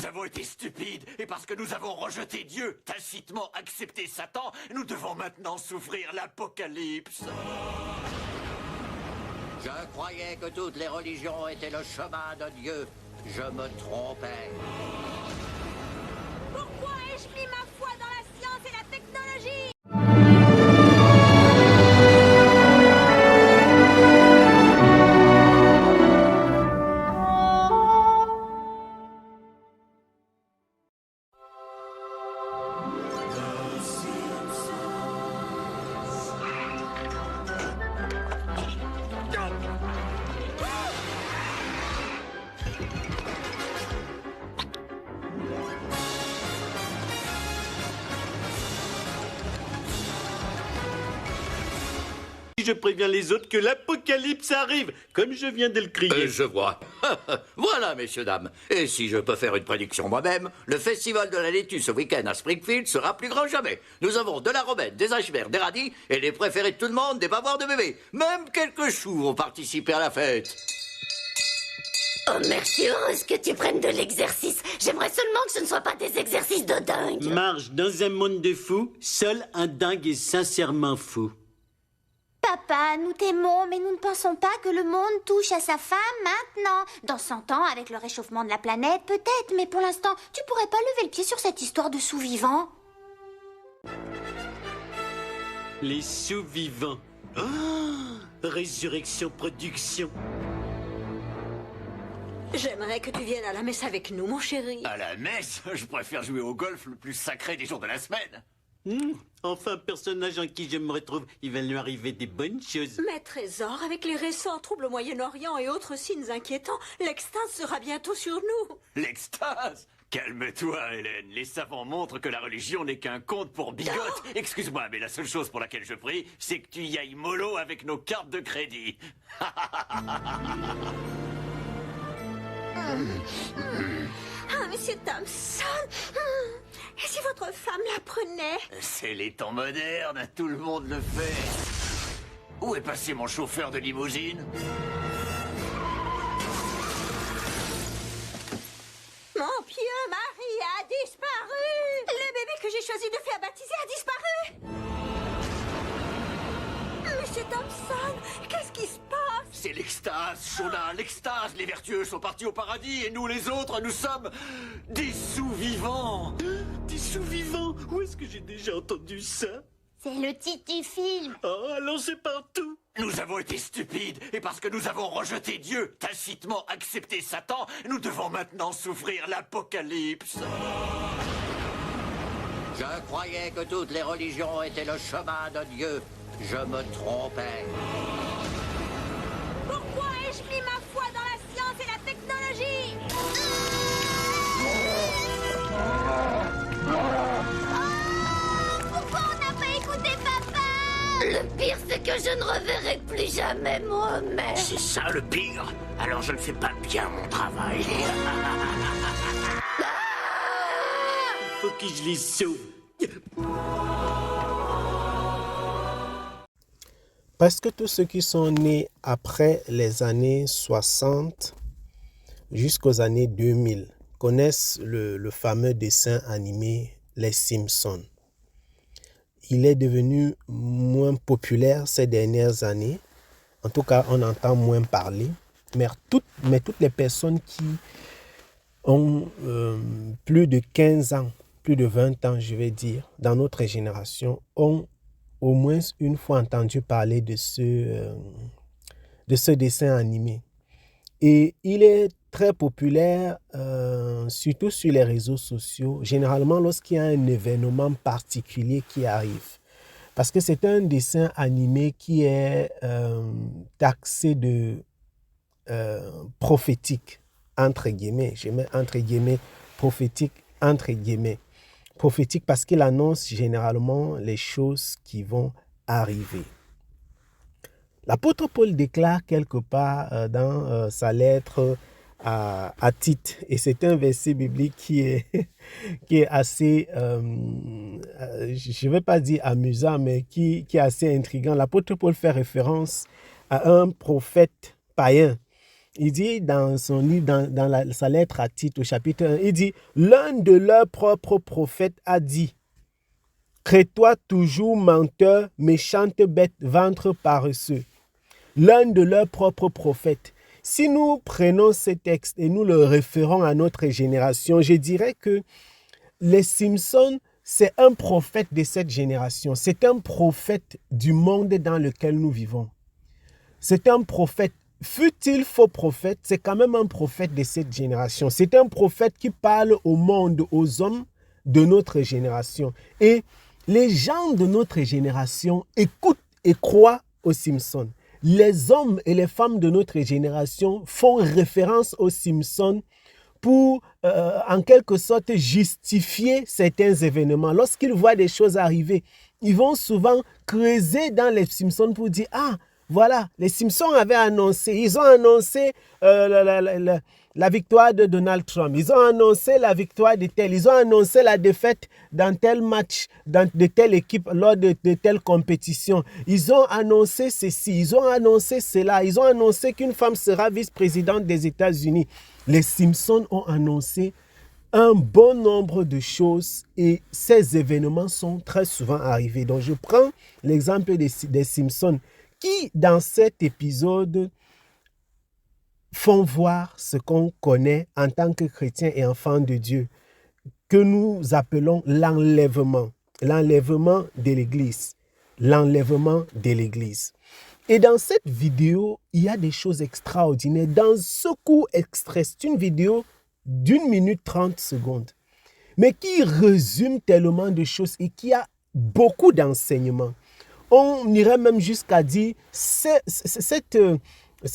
Nous avons été stupides, et parce que nous avons rejeté Dieu, tacitement accepté Satan, nous devons maintenant souffrir l'apocalypse. Je croyais que toutes les religions étaient le chemin de Dieu. Je me trompais. Pourquoi ai-je mis ma foi dans la science et la technologie? Je préviens les autres que l'apocalypse arrive, comme je viens de le crier. Je vois. Voilà, messieurs, dames. Et si je peux faire une prédiction moi-même, le festival de la laitue ce week-end à Springfield sera plus grand que jamais. Nous avons de la romaine, des icebergs, des radis, et les préférés de tout le monde, des bavoirs de bébé. Même quelques choux vont participer à la fête. Oh, merci, heureuse que tu prennes de l'exercice. J'aimerais seulement que ce ne soit pas des exercices de dingue. Marge, dans un monde de fous, seul un dingue est sincèrement fou. Papa, nous t'aimons, mais nous ne pensons pas que le monde touche à sa fin maintenant. Dans 100 ans, avec le réchauffement de la planète, peut-être, mais pour l'instant, tu pourrais pas lever le pied sur cette histoire de sous-vivants. Les sous-vivants. Oh, Résurrection Production. J'aimerais que tu viennes à la messe avec nous, mon chéri. À la messe, je préfère jouer au golf le plus sacré des jours de la semaine. Enfin, un personnage en qui je me retrouve, il va lui arriver des bonnes choses. Mes trésors, avec les récents troubles au Moyen-Orient et autres signes inquiétants, l'extase sera bientôt sur nous. L'extase? Calme-toi, Hélène. Les savants montrent que la religion n'est qu'un conte pour bigotes. Excuse-moi, mais la seule chose pour laquelle je prie, c'est que tu y ailles mollo avec nos cartes de crédit. Ah, monsieur Thompson. Et si votre femme l'apprenait? C'est les temps modernes, tout le monde le fait. Où est passé mon chauffeur de limousine? Mon pieux mari a disparu. Le bébé que j'ai choisi de faire baptiser a disparu. Monsieur Thompson, qu'est-ce qui se passe? C'est l'extase, Shona, l'extase. Les vertueux sont partis au paradis et nous, les autres, nous sommes des sous-vivants. Des sous-vivants? Où est-ce que j'ai déjà entendu ça? C'est le titre du film. Oh, allons, c'est partout. Nous avons été stupides, et parce que nous avons rejeté Dieu, tacitement accepté Satan, nous devons maintenant souffrir l'apocalypse. Je croyais que toutes les religions étaient le chemin de Dieu. Je me trompais. Pourquoi ai-je mis ma foi dans la science et la technologie? Pourquoi on n'a pas écouté papa? Le pire, c'est que je ne reverrai plus jamais moi-même. C'est ça le pire? Alors je ne fais pas bien mon travail. Faut que je les sauve. Parce que tous ceux qui sont nés après les années 60 jusqu'aux années 2000 connaissent le fameux dessin animé Les Simpsons. Il est devenu moins populaire ces dernières années. En tout cas, on entend moins parler. Mais toutes les personnes qui ont plus de 15 ans, plus de 20 ans, je vais dire, dans notre génération, ont au moins une fois entendu parler de ce dessin animé. Et il est très populaire, surtout sur les réseaux sociaux, généralement lorsqu'il y a un événement particulier qui arrive. Parce que c'est un dessin animé qui est taxé de prophétique, entre guillemets. Je mets entre guillemets prophétique, entre guillemets. Prophétique parce qu'il annonce généralement les choses qui vont arriver. L'apôtre Paul déclare quelque part dans sa lettre à Tite, et c'est un verset biblique qui est assez, je ne vais pas dire amusant, mais qui est assez intriguant. L'apôtre Paul fait référence à un prophète païen. il dit dans son livre, sa lettre à Tite au chapitre 1, il dit, l'un de leurs propres prophètes a dit, crée-toi toujours menteur, méchante bête, ventre paresseux. L'un de leurs propres prophètes. Si nous prenons ces textes et nous le référons à notre génération, je dirais que les Simpsons, c'est un prophète de cette génération. C'est un prophète du monde dans lequel nous vivons. C'est un prophète. Fut-il faux prophète, c'est quand même un prophète de cette génération. C'est un prophète qui parle au monde, aux hommes de notre génération. Et les gens de notre génération écoutent et croient aux Simpsons. Les hommes et les femmes de notre génération font référence aux Simpsons pour, en quelque sorte, justifier certains événements. Lorsqu'ils voient des choses arriver, ils vont souvent creuser dans les Simpsons pour dire « Ah, voilà, les Simpsons avaient annoncé, ils ont annoncé la victoire de Donald Trump, ils ont annoncé la victoire de tel, ils ont annoncé la défaite dans tel match, de telle équipe, lors de telle compétition. Ils ont annoncé ceci, ils ont annoncé cela, ils ont annoncé qu'une femme sera vice-présidente des États-Unis. » Les Simpsons ont annoncé un bon nombre de choses et ces événements sont très souvent arrivés. Donc je prends l'exemple des Simpsons qui, dans cet épisode, font voir ce qu'on connaît en tant que chrétien et enfant de Dieu, que nous appelons l'enlèvement de l'Église. L'enlèvement de l'Église. Et dans cette vidéo, il y a des choses extraordinaires. Dans ce court extrait, c'est une vidéo d'1 minute 30 secondes, mais qui résume tellement de choses et qui a beaucoup d'enseignements. On irait même jusqu'à dire ce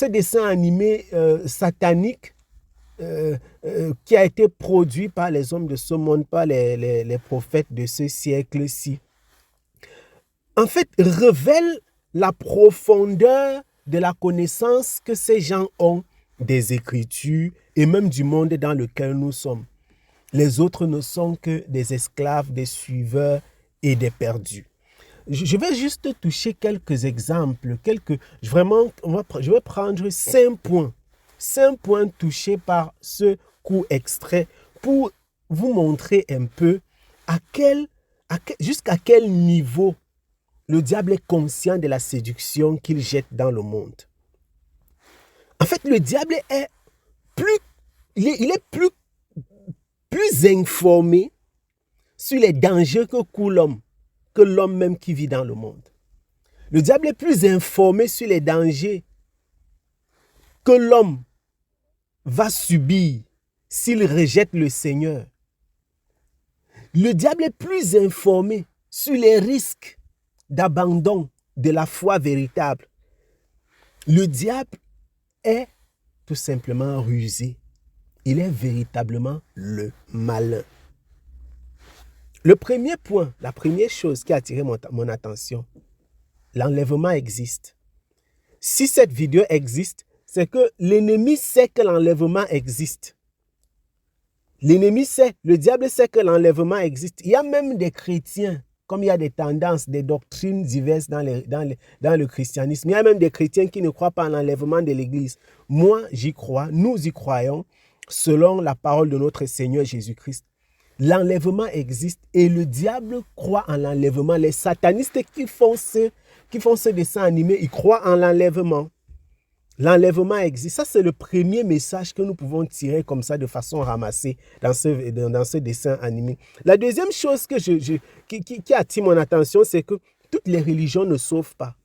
dessin animé satanique qui a été produit par les hommes de ce monde, par les prophètes de ce siècle-ci, en fait, révèle la profondeur de la connaissance que ces gens ont des Écritures et même du monde dans lequel nous sommes. Les autres ne sont que des esclaves, des suiveurs et des perdus. Je vais juste toucher quelques exemples, je vais prendre 5 points touchés par ce court extrait pour vous montrer un peu jusqu'à quel niveau le diable est conscient de la séduction qu'il jette dans le monde. En fait, le diable est plus informé sur les dangers que court l'homme, que l'homme même qui vit dans le monde. Le diable est plus informé sur les dangers que l'homme va subir s'il rejette le Seigneur. Le diable est plus informé sur les risques d'abandon de la foi véritable. Le diable est tout simplement rusé. Il est véritablement le malin. Le premier point, la première chose qui a attiré mon attention, l'enlèvement existe. Si cette vidéo existe, c'est que l'ennemi sait que l'enlèvement existe. L'ennemi sait, le diable sait que l'enlèvement existe. Il y a même des chrétiens, comme il y a des tendances, des doctrines diverses dans le christianisme. Il y a même des chrétiens qui ne croient pas en l'enlèvement de l'Église. Moi, j'y crois, nous y croyons, selon la parole de notre Seigneur Jésus-Christ. L'enlèvement existe et le diable croit en l'enlèvement. Les satanistes qui font ce dessin animé, ils croient en l'enlèvement. L'enlèvement existe. Ça, c'est le premier message que nous pouvons tirer comme ça de façon ramassée dans ce dessin animé. La deuxième chose qui attire mon attention, c'est que toutes les religions ne sauvent pas.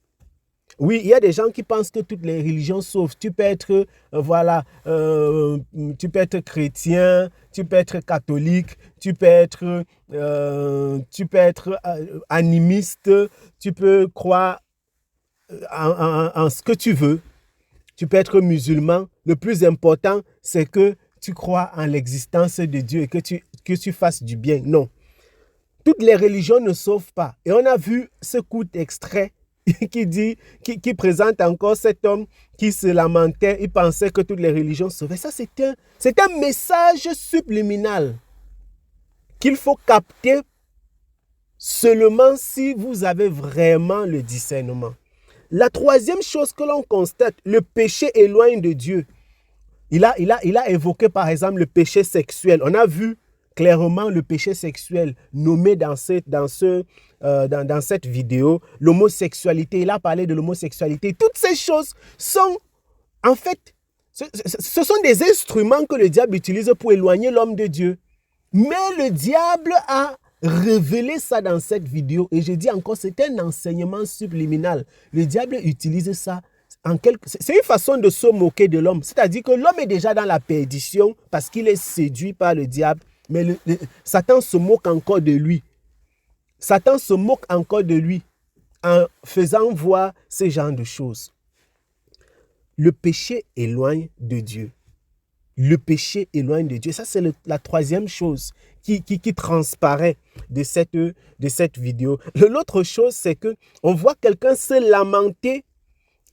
Oui, il y a des gens qui pensent que toutes les religions sauvent. Tu peux être, tu peux être chrétien, tu peux être catholique, tu peux être animiste, tu peux croire en ce que tu veux. Tu peux être musulman. Le plus important, c'est que tu crois en l'existence de Dieu et que tu fasses du bien. Non. Toutes les religions ne sauvent pas. Et on a vu ce court extrait qui présente encore cet homme qui se lamentait. Il pensait que toutes les religions sauvaient. Ça, c'est un message subliminal qu'il faut capter seulement si vous avez vraiment le discernement. La troisième chose que l'on constate, le péché éloigne de Dieu. Il a évoqué par exemple le péché sexuel. On a vu clairement le péché sexuel nommé dans cette vidéo, l'homosexualité. Il a parlé de l'homosexualité. Toutes ces choses sont, en fait, ce sont des instruments que le diable utilise pour éloigner l'homme de Dieu. Mais le diable a révélé ça dans cette vidéo. Et je dis encore, c'est un enseignement subliminal. Le diable utilise ça. C'est une façon de se moquer de l'homme. C'est-à-dire que l'homme est déjà dans la perdition parce qu'il est séduit par le diable. Mais Satan se moque encore de lui. Satan se moque encore de lui en faisant voir ce genre de choses. Le péché éloigne de Dieu. Le péché éloigne de Dieu. Ça, c'est la troisième chose qui transparaît de cette vidéo. L'autre chose, c'est qu'on voit quelqu'un se lamenter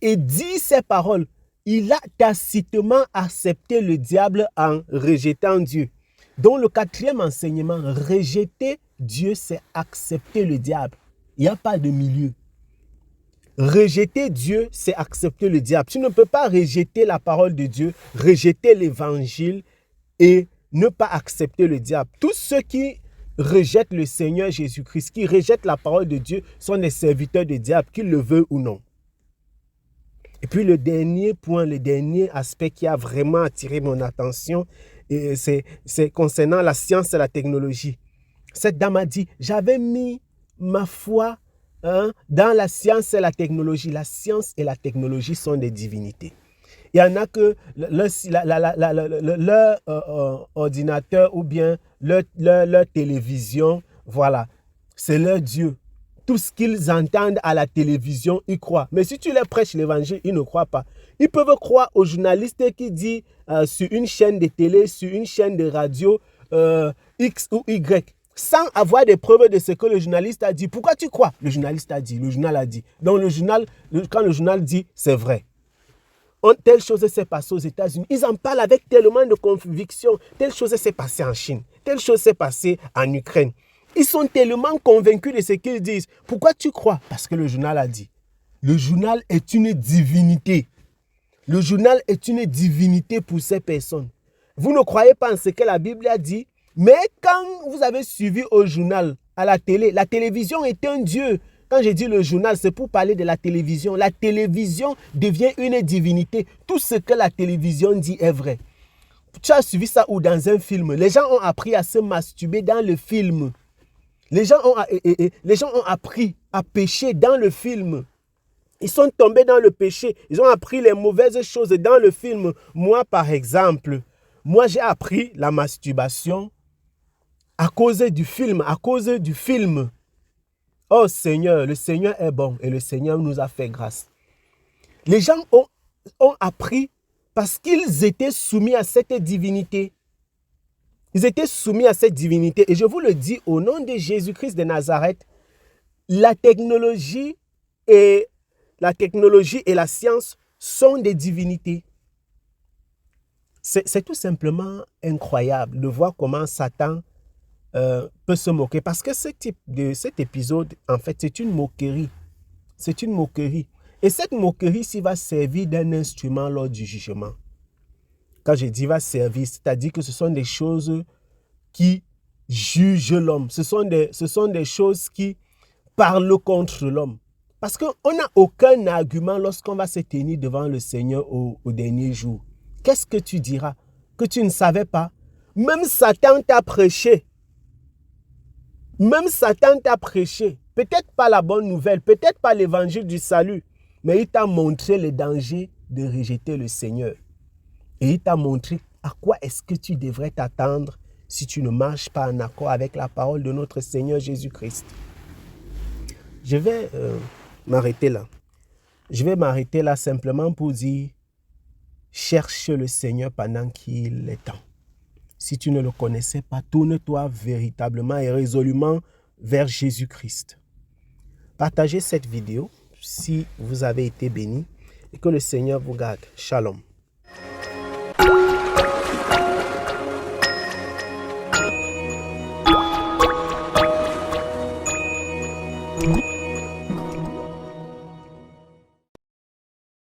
et dit ces paroles. Il a tacitement accepté le diable en rejetant Dieu. Donc le quatrième enseignement, rejeter Dieu, c'est accepter le diable. Il n'y a pas de milieu. Rejeter Dieu, c'est accepter le diable. Tu ne peux pas rejeter la parole de Dieu, rejeter l'évangile et ne pas accepter le diable. Tous ceux qui rejettent le Seigneur Jésus-Christ, qui rejettent la parole de Dieu, sont des serviteurs du diable, qu'ils le veulent ou non. Et puis le dernier point, le dernier aspect qui a vraiment attiré mon attention, c'est concernant la science et la technologie. Cette dame a dit, j'avais mis ma foi dans la science et la technologie. La science et la technologie sont des divinités. Il y en a que leur ordinateur ou bien leur télévision, voilà, c'est leur Dieu. Tout ce qu'ils entendent à la télévision, ils croient. Mais si tu leur prêches l'évangile, ils ne croient pas. Ils peuvent croire au journaliste qui dit sur une chaîne de télé, sur une chaîne de radio, X ou Y, sans avoir des preuves de ce que le journaliste a dit. Pourquoi tu crois? Le journaliste a dit, le journal a dit. Donc quand le journal dit, c'est vrai. Telle chose s'est passée aux États-Unis. Ils en parlent avec tellement de conviction. Telle chose s'est passée en Chine. Telle chose s'est passée en Ukraine. Ils sont tellement convaincus de ce qu'ils disent. Pourquoi tu crois? Parce que le journal a dit. Le journal est une divinité. Le journal est une divinité pour ces personnes. Vous ne croyez pas en ce que la Bible a dit, mais quand vous avez suivi au journal, à la télévision est un Dieu. Quand je dis le journal, c'est pour parler de la télévision. La télévision devient une divinité. Tout ce que la télévision dit est vrai. Tu as suivi ça ou dans un film? Les gens ont appris à se masturber dans le film. Les gens ont appris à pécher dans le film. Ils sont tombés dans le péché. Ils ont appris les mauvaises choses dans le film. Moi, par exemple, j'ai appris la masturbation à cause du film, Oh Seigneur, le Seigneur est bon et le Seigneur nous a fait grâce. Les gens ont appris parce qu'ils étaient soumis à cette divinité. Ils étaient soumis à cette divinité. Et je vous le dis au nom de Jésus-Christ de Nazareth, la technologie et la science sont des divinités. C'est tout simplement incroyable de voir comment Satan peut se moquer. Parce que cet épisode, en fait, c'est une moquerie. C'est une moquerie. Et cette moquerie-ci va servir d'un instrument lors du jugement. Quand je dis va servir, c'est-à-dire que ce sont des choses qui jugent l'homme. Ce sont des choses qui parlent contre l'homme. Parce qu'on n'a aucun argument lorsqu'on va se tenir devant le Seigneur au dernier jour. Qu'est-ce que tu diras? Que tu ne savais pas? Même Satan t'a prêché. Même Satan t'a prêché. Peut-être pas la bonne nouvelle, peut-être pas l'évangile du salut, mais il t'a montré le danger de rejeter le Seigneur. Et il t'a montré à quoi est-ce que tu devrais t'attendre si tu ne marches pas en accord avec la parole de notre Seigneur Jésus-Christ. Je vais m'arrêter là. Je vais m'arrêter là simplement pour dire, cherche le Seigneur pendant qu'il est temps. Si tu ne le connaissais pas, tourne-toi véritablement et résolument vers Jésus-Christ. Partagez cette vidéo si vous avez été bénis et que le Seigneur vous garde. Shalom. Mm-hmm.